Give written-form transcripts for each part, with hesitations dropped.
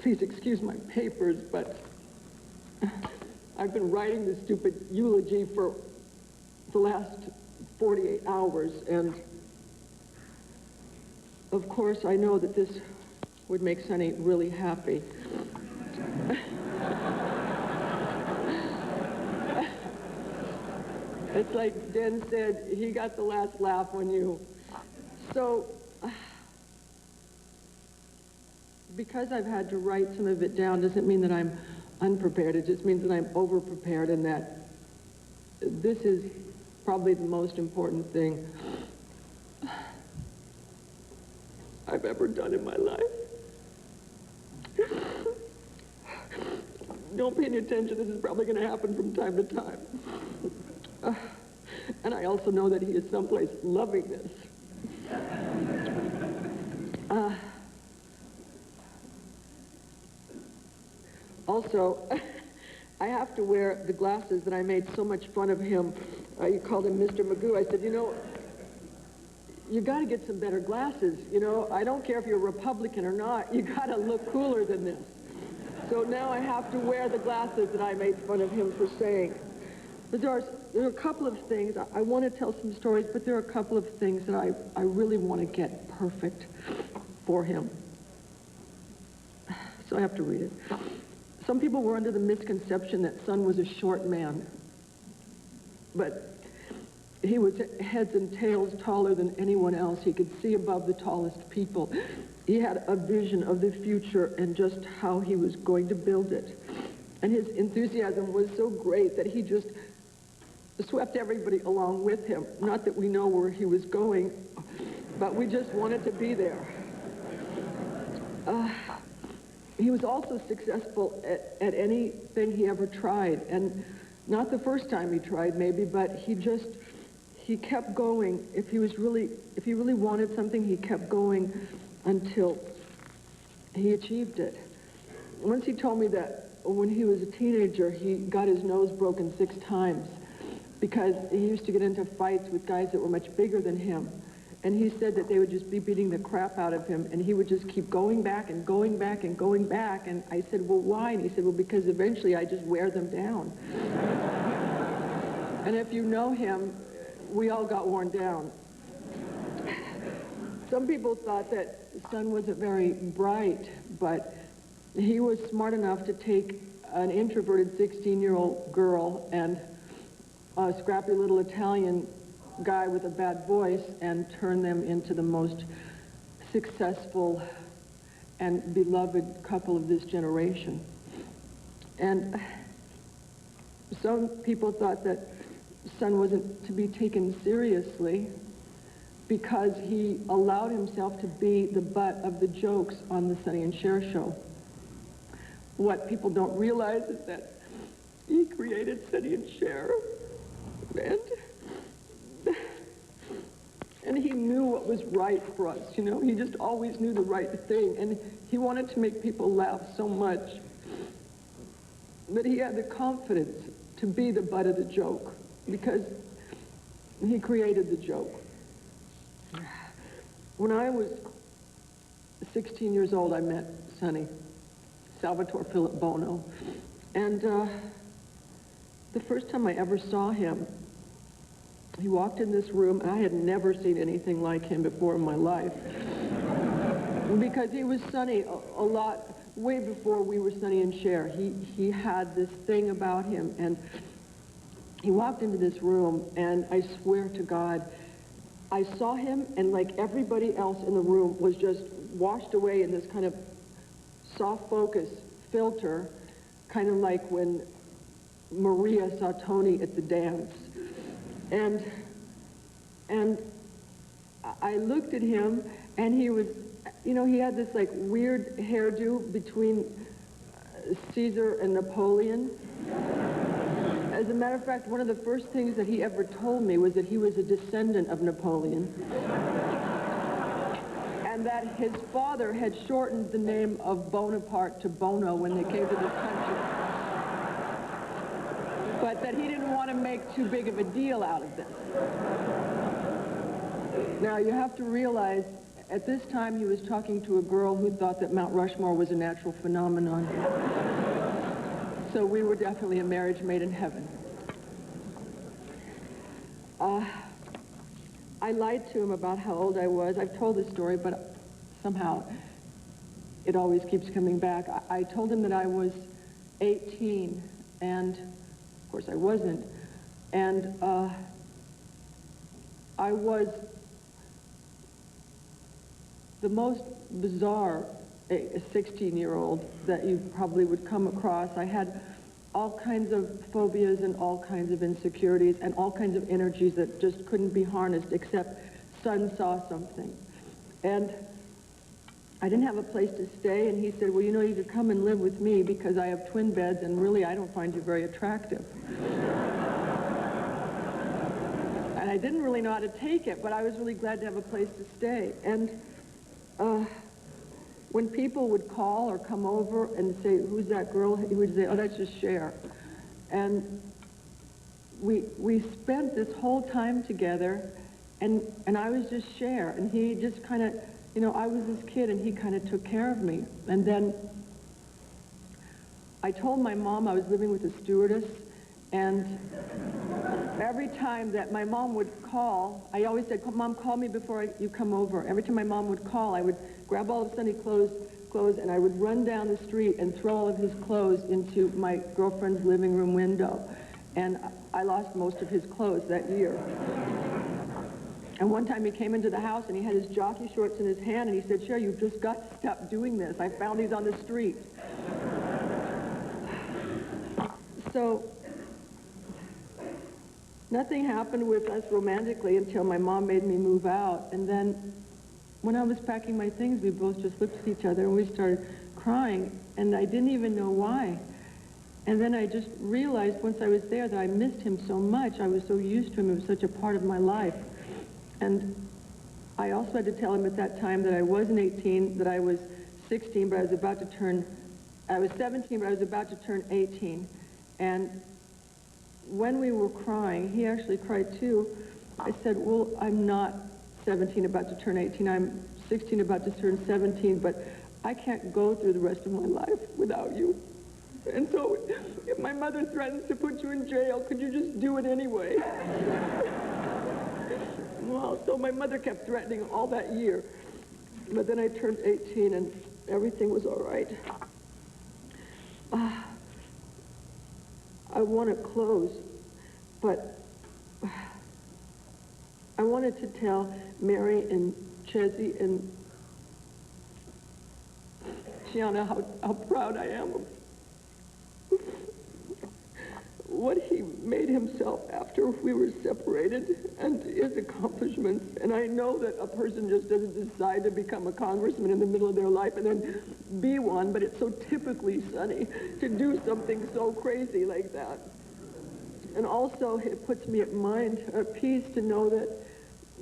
Please excuse my papers, but I've been writing this stupid eulogy for the last 48 hours, and of course I know that this would make Sonny really happy. It's like Den said, he got the last laugh on you. So, because I've had to write some of it down doesn't mean that I'm unprepared. It just means that I'm over-prepared and that this is probably the most important thing I've ever done in my life. Don't pay any attention. This is probably going to happen from time to time. And I also know that he is someplace loving this. Also, I have to wear the glasses that I made so much fun of him. You called him Mr. Magoo. I said, you know, you got to get some better glasses. You know, I don't care if you're a Republican or not. You got to look cooler than this. So now I have to wear the glasses that I made fun of him for saying. But there are a couple of things. I want to tell some stories, but there are a couple of things that I really want to get perfect for him. So I have to read it. Some people were under the misconception that Son was a short man, but he was heads and tails taller than anyone else. He could see above the tallest people. He had a vision of the future and just how he was going to build it. And his enthusiasm was so great that he just swept everybody along with him. Not that we know where he was going, but we just wanted to be there. He was also successful at anything he ever tried, and not the first time he tried maybe, but he kept going. If he really wanted something, he kept going until he achieved it. Once he told me that when he was a teenager, he got his nose broken 6 times because he used to get into fights with guys that were much bigger than him. And he said that they would just be beating the crap out of him, and he would just keep going back and going back and going back. And I said, well, why? And he said, well, because eventually I just wear them down. And if you know him, we all got worn down. Some people thought that Son wasn't very bright, but he was smart enough to take an introverted 16-year-old girl and a scrappy little Italian guy with a bad voice and turn them into the most successful and beloved couple of this generation. And some people thought that Son wasn't to be taken seriously because he allowed himself to be the butt of the jokes on the Sonny and Cher show. What people don't realize is that he created Sonny and Cher, and he knew what was right for us, you know? He just always knew the right thing, and he wanted to make people laugh so much that he had the confidence to be the butt of the joke because he created the joke. When I was 16 years old, I met Sonny, Salvatore Philip Bono, and the first time I ever saw him, he walked in this room, and I had never seen anything like him before in my life. Because he was Sonny a lot, way before we were Sonny and Cher. He had this thing about him, and he walked into this room, and I swear to God, I saw him, and like everybody else in the room was just washed away in this kind of soft focus filter, kind of like when Maria saw Tony at the dance. And I looked at him, and he was, you know, he had this like weird hairdo between Caesar and Napoleon. As a matter of fact, one of the first things that he ever told me was that he was a descendant of Napoleon. And that his father had shortened the name of Bonaparte to Bono when they came to this country. But that he didn't want to make too big of a deal out of this. Now, you have to realize, at this time, he was talking to a girl who thought that Mount Rushmore was a natural phenomenon. So we were definitely a marriage made in heaven. I lied to him about how old I was. I've told this story, but somehow it always keeps coming back. I told him that I was 18, and of course I wasn't. And I was the most bizarre 16-year-old that you probably would come across. I had all kinds of phobias and all kinds of insecurities and all kinds of energies that just couldn't be harnessed except son saw something. And I didn't have a place to stay, and he said, well, you know, you could come and live with me because I have twin beds, and really I don't find you very attractive. And I didn't really know how to take it, but I was really glad to have a place to stay. And when people would call or come over and say, who's that girl? He would say, oh, that's just Cher. And we spent this whole time together, and I was just Cher. And he just kind of, you know, I was this kid, and he kind of took care of me. And then I told my mom I was living with a stewardess, and every time that my mom would call, I always said, Mom, call me before you come over. Every time my mom would call, I would grab all of Sonny's clothes, and I would run down the street and throw all of his clothes into my girlfriend's living room window. And I lost most of his clothes that year. And one time he came into the house, and he had his jockey shorts in his hand, and he said, Cher, you've just got to stop doing this. I found these on the street. So nothing happened with us romantically until my mom made me move out. And then when I was packing my things, we both just looked at each other and we started crying, and I didn't even know why. And then I just realized once I was there that I missed him so much. I was so used to him. It was such a part of my life. And I also had to tell him at that time that I wasn't 18, that I was 16, but I was 17, but I was about to turn 18. And when we were crying, he actually cried too. I said, well, I'm not 17 about to turn 18. I'm 16 about to turn 17, but I can't go through the rest of my life without you. And so if my mother threatens to put you in jail, could you just do it anyway? Well, so my mother kept threatening all that year. But then I turned 18 and everything was all right. I want to close, but I wanted to tell Mary and Chezzy and Gianna how proud I am of what he made himself after we were separated and his accomplishments. And I know that a person just doesn't decide to become a congressman in the middle of their life and then be one, but it's so typically Sonny to do something so crazy like that. And also it puts me at peace to know that,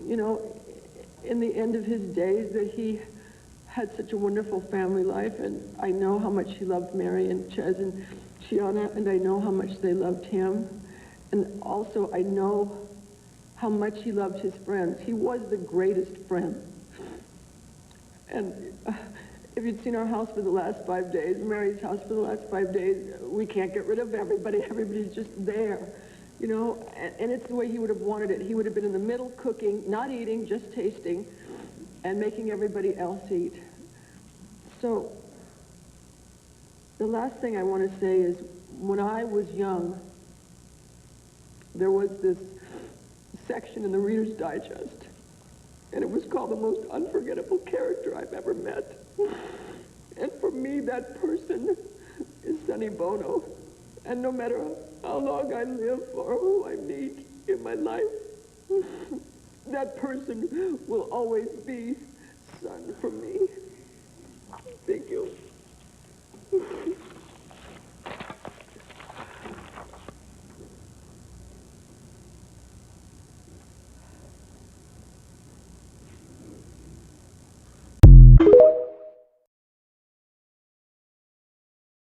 you know, in the end of his days that he had such a wonderful family life, and I know how much he loved Mary and Ches and Gianna, and I know how much they loved him. And also I know how much he loved his friends. He was the greatest friend. And if you'd seen our house for the last 5 days, Mary's house for the last 5 days, we can't get rid of everybody. Everybody's just there, you know, and it's the way he would have wanted it. He would have been in the middle cooking, not eating, just tasting, and making everybody else eat. So the last thing I want to say is, when I was young, there was this section in the Reader's Digest, and it was called The Most Unforgettable Character I've Ever Met. And for me, that person is Sonny Bono. And no matter how long I live or who I meet in my life, that person will always be Son for me. Thank you.